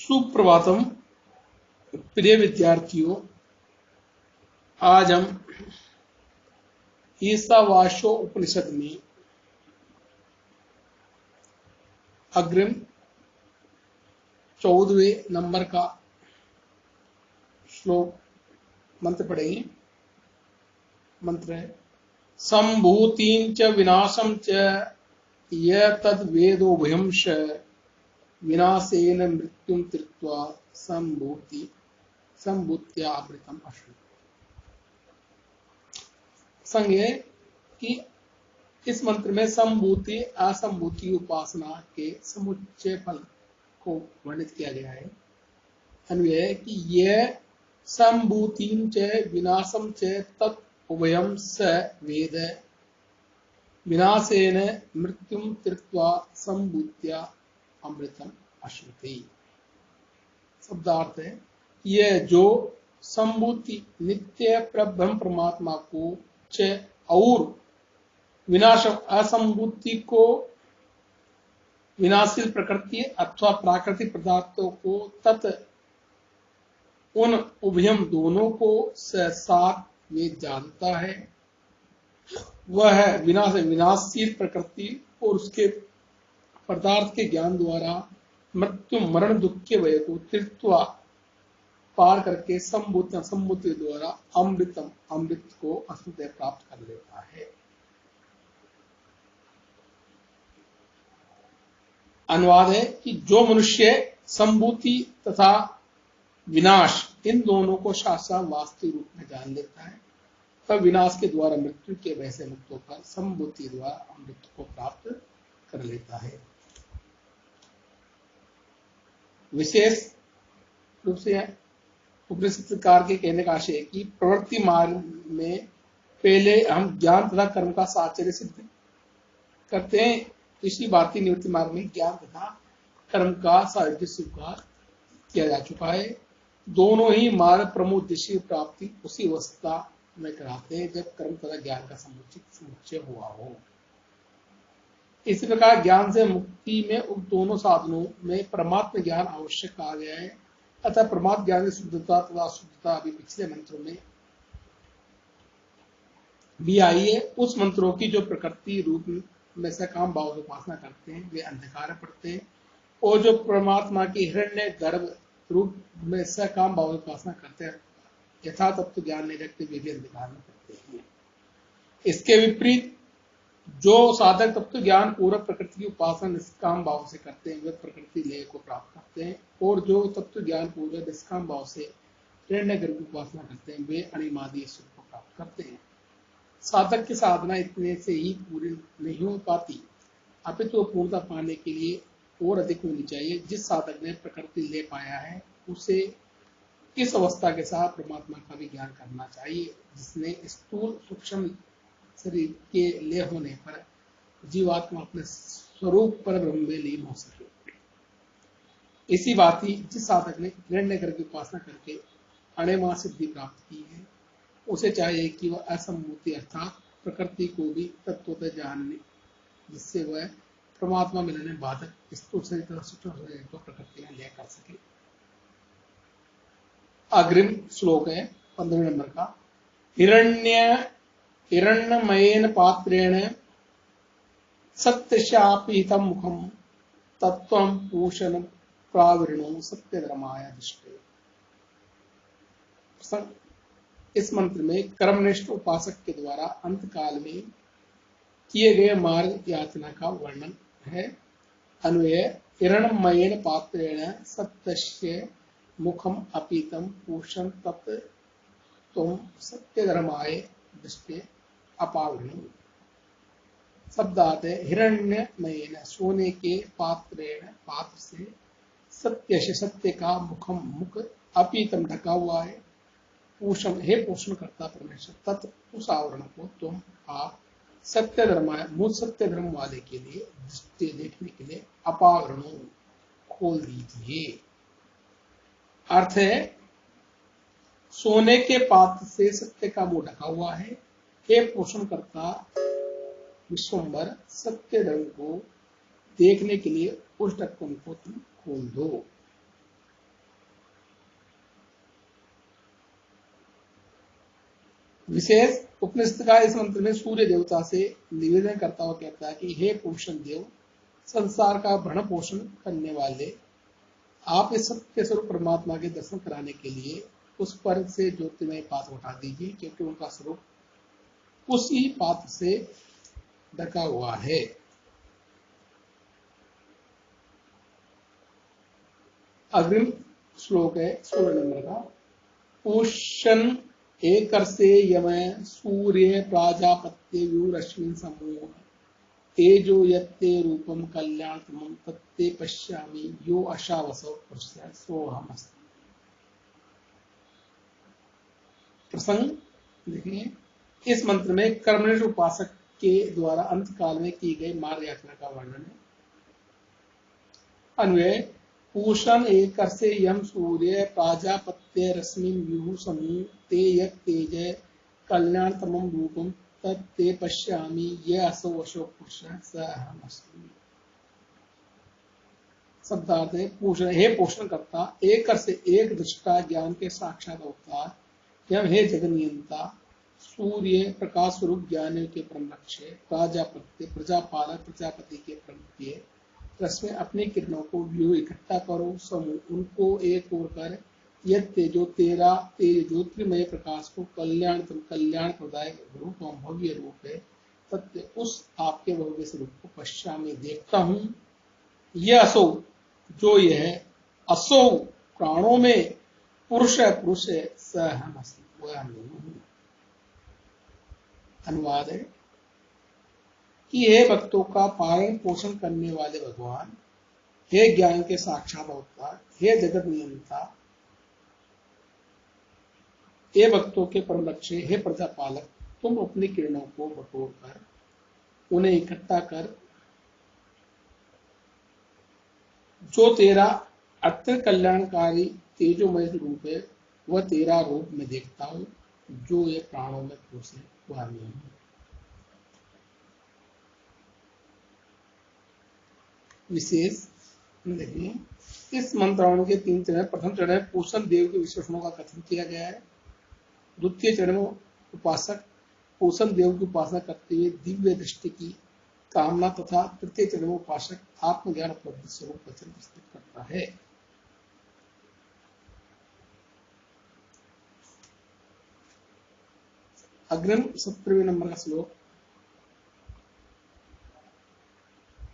सुप्रभातम प्रिय विद्यार्थियों, आज हम ईशावास्यो उपनिषद में अग्रिम 14वें नंबर का श्लोक मंत्र पढ़ेंगे। मंत्र है संभूतिं च विनाशं च य तद् वेदो भयंश विनाशेन मृत्युं त्यक्त्वा संभूत्या अमृतम अश्नु। संग है कि इस मंत्र में संभूति असंभूति उपासना के समुच्चय फल को वर्णित किया गया है। अन्वय है कि यह संभूतिं च विनाशं च तत् उभयं स वेद विनाशेन मृत्युं त्यक्त्वा संभूत्या अमृतम अश्नुते। शब्दार्थ है यह जो संभूति नित्य परब्रह्म परमात्मा को च और विनाश असंभूति को विनाशील प्रकृति अथवा प्राकृतिक पदार्थों को तत् उन उभयम दोनों को साथ वेद जानता है। वह विनाशील प्रकृति और उसके पदार्थ के ज्ञान द्वारा मृत्यु मरण दुख के भय को तीर्थवा पार करके संभूति द्वारा अमृत को अश्नुते प्राप्त कर लेता है। अनुवाद है कि जो मनुष्य संभूति तथा विनाश इन दोनों को शास्त्र वास्तविक रूप में जान लेता है, तब विनाश के द्वारा मृत्यु के भय से मुक्त होकर संभूति द्वारा अमृत को प्राप्त कर लेता है। विशेष रूप से उपनिषदकार के कहने का आशय है कि प्रवृत्ति मार्ग में पहले हम ज्ञान तथा कर्म का साहचर्य सिद्ध करते हैं। इसी भारतीय निवृत्ति मार्ग में ज्ञान तथा कर्म का साहचर्य स्वीकार किया जा चुका है। दोनों ही मार्ग प्रमुख उद्देश्य की प्राप्ति उसी अवस्था में कराते हैं जब कर्म तथा ज्ञान का समुच्चय हुआ हो। इसी प्रकार ज्ञान से मुक्ति में उन दोनों साधनों में परमात्मा ज्ञान आवश्यक कहा गया है। अतः परमात्मा ज्ञान की शुद्धता तथा अशुद्धता अभी पिछले मंत्रों में भी आई है। उस मंत्रों की जो प्रकृति रूप में सकाम भाव से उपासना करते हैं वे अंधकार पड़ते हैं, और जो परमात्मा की हिरण्य गर्भ रूप में सकाम भाव से उपासना करते हैं यथा तत्व ज्ञान नहीं रखते वे भी अंधकार में पड़ते हैं। इसके विपरीत जो साधक तत्व ज्ञान पूर्वक प्रकृति की उपासना निष्काम भाव से करते हैं वे प्रकृति लय को प्राप्त करते हैं, और जो तत्व ज्ञान पूर्वक निष्काम भाव से हिरण्य गर्भ की उपासना करते हैं वे अनिमादी ईश्वर को प्राप्त करते हैं। साधक की साधना इतने से ही पूरी नहीं हो पाती, अपितु पूर्णता पाने के लिए और अधिक होनी चाहिए। जिस साधक ने प्रकृति ले पाया है उसे इस अवस्था के साथ परमात्मा का भी ज्ञान करना चाहिए, जिसने स्थूल सूक्ष्म शरीर के लय होने पर जीवात्मा अपने स्वरूप पर ब्रह्म में लीन हो सके। इसी बात ही जिस साधक ने हिरण्य गर्भ की उपासना करके अणिमा सिद्धि प्राप्त की है उसे चाहिए कि वह असंभूति अर्थात प्रकृति को भी तत्वतः जानने, जिससे वह परमात्मा मिलने बाधक स्थूल शरीर तथा सूक्ष्म शरीर को प्रकृति में लय कर सके। अग्रिम श्लोक है 15 नंबर का। हिरण्यमयेन पात्रेण सत्यशापीतं मुखम तत्वं पूषण प्रावृणो सत्यधर्माय दृष्टे। इस मंत्र में कर्मनिष्ठ उपासक के द्वारा अंत काल में किए गए मार्ग यातना का वर्णन है। अन्वय हिरण्मयेन पात्रेण सत्यस्य मुखम अपीतम पूषण तत् तुम सत्यधर्माय दृष्टे अपावृणु। शब्दार्थ है हिरण्यमयेन सोने के पात्रेण पात्र से सत्य का मुख अपीतम ढका हुआ है। पूषण हे पोषण करता परमेश्वर तत् उस आवरण को तुम आप सत्य धर्म मुझ सत्य धर्म वाले के लिए दृष्टि देखने के लिए अपावरणों खोल दीजिए। अर्थ है सोने के पात्र से सत्य का मुंह ढका हुआ है। हे पोषण करता विश्वम्बर सत्य धर्म को देखने के लिए उस ढक्कन को तुम खोल दो। विशेष उपनिषद का इस मंत्र में सूर्य देवता से निवेदन करता हुआ कहता है कि हे पोषण देव, संसार का भरण पोषण करने वाले, आप इस सत्य स्वरूप परमात्मा के दर्शन कराने के लिए उस पर से ज्योतिमय पात्र उठा दीजिए, क्योंकि उनका स्वरूप उसी पात्र से ढका हुआ है। अग्रिम श्लोक है 16 नंबर का। पूषण एकर्षे यम सूर्य प्राजापत्य रश्मि समूह तेजो यत्ते रूपम कल्याणतमं तत्ते पश्यामि यो अशावसो पुरुषः सोऽहमस्मि। प्रसंग देखिए, इस मंत्र में कर्मनिष्ठ उपासक के द्वारा अंत काल में की गई मार्ग यात्रा का वर्णन है। अन्वय, पूषण एकर्षे यम सूर्य प्राजापत्य रश्मि व्यूह समूह ते यत् तेज कल्याणतमं रूपम तत्ते पश्यामि ये असो वशो पुरुषः स अहमस्मि। शब्दार्थ है पोषण, हे पोषण करता, एक से एक दृष्टा ज्ञान के साक्षात अवतार, यम हे जगनियंता, सूर्य प्रकाश स्वरूप ज्ञान के परम लक्ष्य, प्राजापत्य प्रजापालक प्रजापति के परम प्रिय, रश्मि अपने किरणों को व्यूह इकट्ठा करो, समूह उनको एक ओर कर, यह तेजो तेरा तेज ज्योतिर्मय प्रकाश को कल्याण प्रदायक रूप भव्य रूप है, सत्य उस आपके भव्य स्वरूप को पश्चात में देखता हूं। यह असो, जो यह असो प्राणों में पुरुष है, पुरुष है, स हम अस्मि, वह हम हूं। अनुवाद है कि हे भक्तों का पालन पोषण करने वाले भगवान, हे ज्ञान के साक्षात अवतार, हे जगत नियंता, हे भक्तों के परम लक्ष्य, हे प्रजापालक, तुम अपनी किरणों को बटोर कर उन्हें इकट्ठा कर जो तेरा अत्यंत कल्याणकारी तेजोमय रूप है, वह तेरा रूप में देखता हूं, जो ये प्राणों में पुरुष है, वह मैं हूं। विशेष देखिए, इस मंत्रावली के 3 चरण। प्रथम चरण है पूषण देव के विशेषणों का कथन किया गया है। द्वितीय चरण में उपासक पूषण देव की उपासना करते हुए दिव्य दृष्टि की कामना तथा तृतीय चरण में उपासक आत्मज्ञान उपलब्धि स्वरूप वचन प्रस्तुत करता है। अग्रिम 17वें नंबर का श्लोक।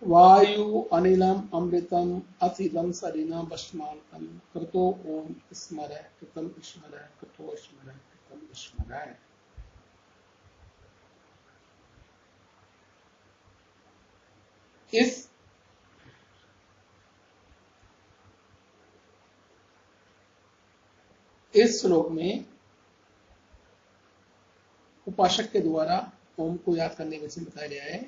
वायु अनिलम अमृतम अथिदम सरिना भस्मांतम कृतो ओम स्मर कृतम स्मर कृतो स्मर कृतम स्मर। इस श्लोक में उपासक के द्वारा ओम को याद करने के बताया गया है।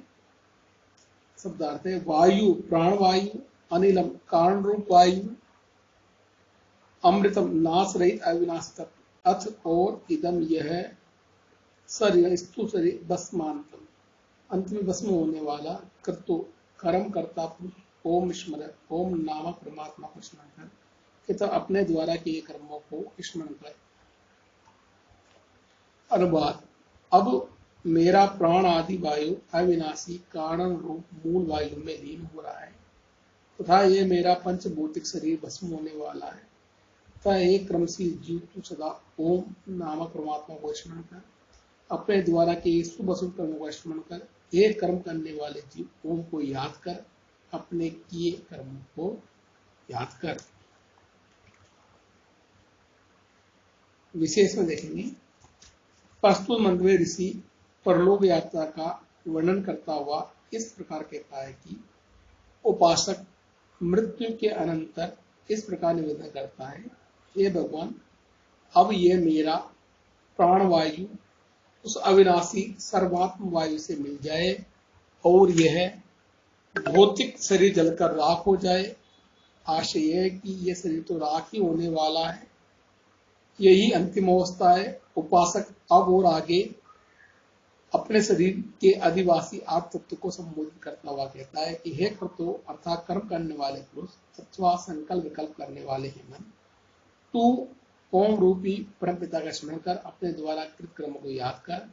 शब्दार्थ है वायु प्राण वायु, अनिलम कारण रूप वायु, अमृतम नाश रहित अविनाशी तत्व, अथ और इदम यह शरीर स्थूल शरीर भस्मांतम अंत में भस्म होने वाला, कर्तो कर्म करता पुरुष, ओम स्मर ओम नामक परमात्मा को स्मरण कर, तो अपने द्वारा किए कर्मों को स्मरण कर। अनुवाद, अब मेरा प्राण आदि वायु अविनाशी कारण रूप मूल वायु में लीन हो रहा है तथा ये मेरा पंचभौतिक शरीर भस्म होने वाला है तथा एक क्रम से जीव तू सदा ओम नामक परमात्मा को स्मरण कर, अपने द्वारा के शुभ अशुभ कर्मों का स्मरण कर, एक कर्म करने वाले जीव ओम को याद कर, अपने किए कर्मों को याद कर। विशेष में देखेंगे, प्रस्तुत मंत्र में ऋषि परलोक यात्रा का वर्णन करता हुआ इस प्रकार कहता है कि उपासक मृत्यु के अनंतर इस प्रकार निवेदन करता है, हे भगवान, अब ये मेरा प्राण वायु उस अविनाशी सर्वात्म वायु से मिल जाए और यह भौतिक शरीर जलकर राख हो जाए। आशय यह है कि यह शरीर तो राख ही होने वाला है, यही अंतिम अवस्था है। उपासक अब और आगे अपने शरीर के आदिवासी आत्म तत्व को संबोधित करता हुआ कहता है कि हे कर्तो अर्थात कर्म करने वाले पुरुष अथवा संकल्प विकल्प करने वाले हे मन, तू ओम रूपी परम पिता का स्मरण कर अपने द्वारा कृत कर्मों को याद कर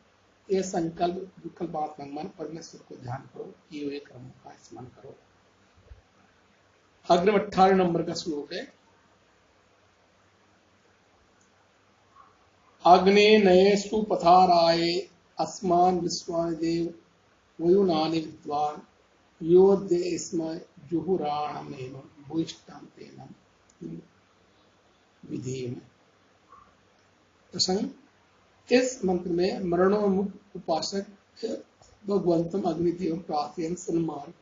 ये संकल्प विकल्पात्मक मन परमेश्वर को ध्यान करो, किए हुए कर्मों का स्मरण करो। अग्रिम 18 नंबर का श्लोक है। अग्ने नये सुपथाराये अस्मान विश्वान देव वयुनानि विद्वान योद्य स्म जुहुराणमेव भूयिष्ठं तेन विधेम। प्रसंग, इस मंत्र में मरणोन्मुख उपासक भगवंतम अग्निदेव प्रार्थयन सन्मान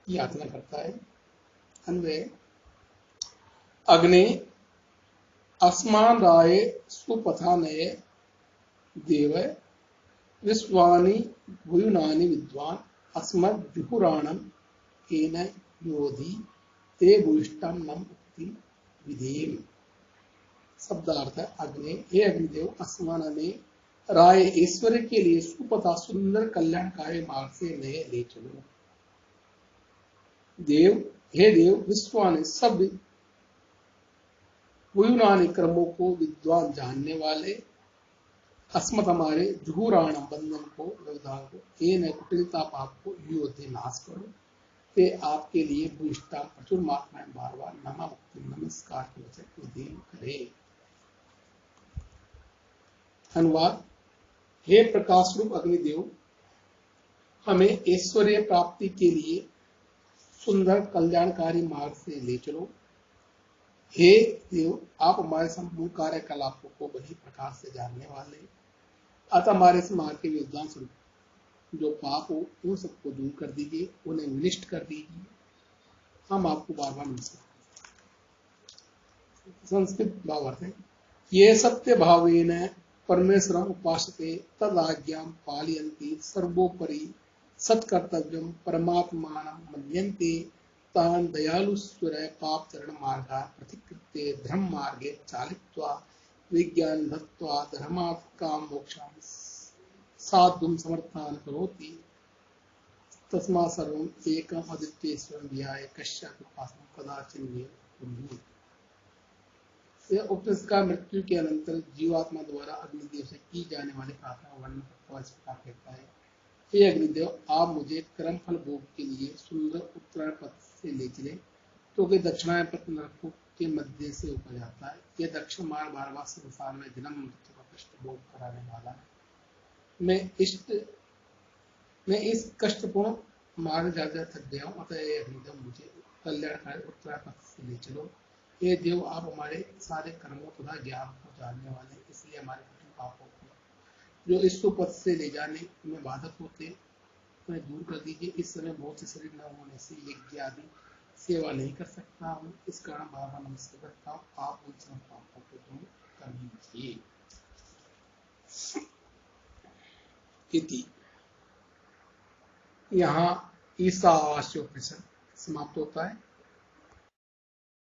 यातना करता है। अन्वय, अग्नि अस्मान राय सुपथानये देव विश्वानि भूयुनानि विद्वान अस्मद् जुहुराणम केन योधि ते भूयिष्ठं नम उक्ति विधेम। शब्दार्थ, अग्नि, हे अग्निदेव, अस्मान ने राय ईश्वर के लिए सुपथा सुंदर कल्याणकारी मार्ग से नए ले चलो। देव, हे देव, विश्वान सब वयुनानि कर्मों को विद्वान जानने वाले, अस्मत हमारे जुहुराणम बंधन को, व्यवधान को, ये कुटिलता पाप को योधे नाश करो। ते आपके लिए भूयिष्ठा प्रचुर मात्रा में बार बार नमा नमस्कार के वचन उद्दीन करे। अनुवाद, हे प्रकाश रूप अग्निदेव, हमें ऐश्वर्य प्राप्ति के लिए सुंदर कल्याणकारी मार्ग से ले चलो। हे देव, आप हमारे संपूर्ण कार्यकलापों को बड़ी प्रकार से जानने वाले, अतः हमारे इस मार्ग के योगदान स्वरूप जो पाप हो उन सबको दूर कर दीजिए, उन्हें विनिष्ट कर दीजिए। हम आपको बार बार नमस्कार। संस्कृत भावार्थ है, ये सत्य भावेन परमेश्वरम उपासते तदाज्ञां पालयन्ति सर्वोपरि सत्कर्तव्यम परमात्मानं मन्यन्ते तान् दयालुस्वर पाप चरण मार्गा प्रतिकृत्य धर्म मार्गे चालित्वा विज्ञान दत्वा धर्मात् काम मोक्षां साधुं समर्थान् करोति तस्मात् सर्वम् एकम् अद्वितीयेश्वरं ध्याय कस्यापि उपासनं कदाचित् न कुर्यात्। यह उपनिषद का मृत्यु के अनंतर जीवात्मा द्वारा अग्निदेव से की जाने वाली प्रार्थना का वर्णन करता इस प्रकार कहता है, हे अग्निदेव, आप मुझे कर्म फल भोग के लिए सुंदर उत्तरायण पथ से ले चले, क्योंकि दक्षिणायन पथ नरकों के मध्य से ऊपर जाता है। यह दक्षिण मार्ग बार-बार संसार में जन्म मृत्यु का कष्ट भोग कराने वाला है। मैं इस कष्टपूर्ण मार्ग ज्यादा थक गया हूँ, अतः ये अग्निदेव मुझे कल्याणकारी उत्तरायण पथ से ले चलो। हे देव, आप हमारे सारे कर्मों तथा ज्ञान को जानने वाले, इसलिए हमारे कठिन पापों को जो इस सुपथ से ले जाने में बाधक होते उन्हें दूर कर दीजिए। इस समय बहुत से शरीर न होने से यज्ञ आदि सेवा नहीं कर सकता हूँ, इस कारण बाबा नमस्कार करता हूँ, आप उन सब पापों को दूर कर दीजिए। इति यहाँ ईशावास्योपनिषद समाप्त होता है।